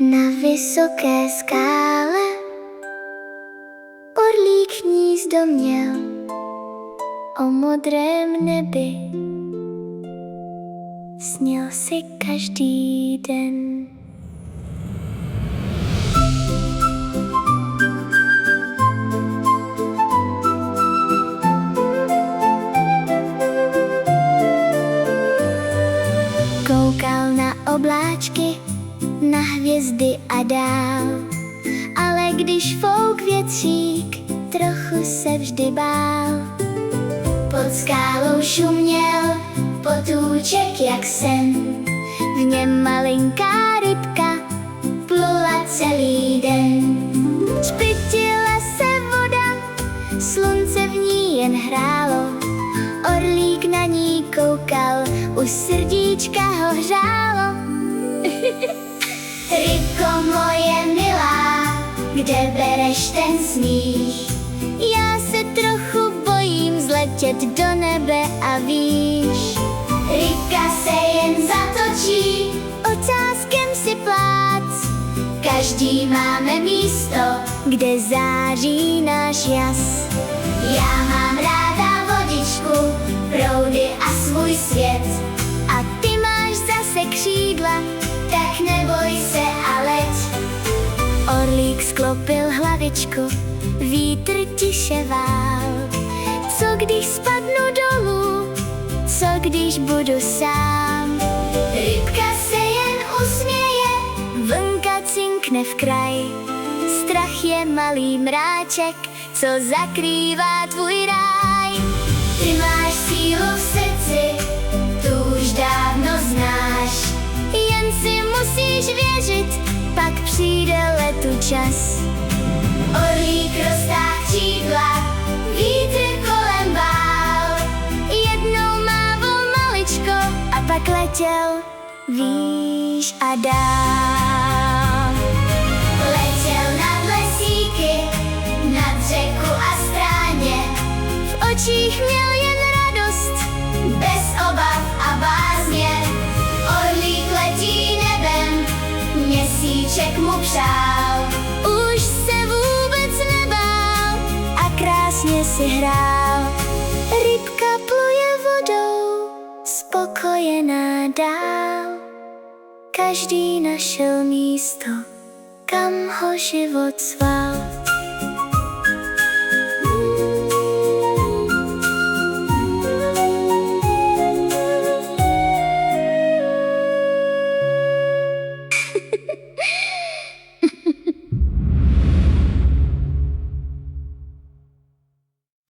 Na vysoké skále orlík hnízdo měl o modrém nebi. Snil si každý den. Koukal na obláčky, na hvězdy a dál, ale když fouk větřík, trochu se vždy bál. Pod skálou šuměl potůček jak sen, v něm malinká rybka plula celý den. Špitila se voda, slunce v ní jen hrálo, orlík na ní koukal, u srdíčka ho hřálo. Rybko moje milá, kde bereš ten smích? Já se trochu bojím zletět do nebe a víš. Rybka se jen zatočí, ocáskem si plác. Každý máme místo, kde září náš jas. Já mám ráda vodičku, proudy a svůj svět. A ty máš zase křídla, tak neboj se a leď. Orlík sklopil hlavičku, vítr tiše vál. Co když spadnu dolů, co když budu sám? Rybka se jen usměje, vlnka cinkne v kraj. Strach je malý mráček, co zakrývá tvůj ráj. Ty máš sílu v srdci, tu už dávno znáš. Jen si musíš věřit, pak přijde letu čas. Orlík roztáhl křídla, vítr kolem bál. Jednou mával maličko a pak letěl výš a dál. Letěl nad lesíky, nad řeku a stráně. V očích měl jen radost, bez obav a bázně. Orlík letí nebem, měsíček mu přál. Už se vůbec nebál a krásně si hrál. Rybka pluje vodou, spokojená dál. Každý našel místo, kam ho život zval.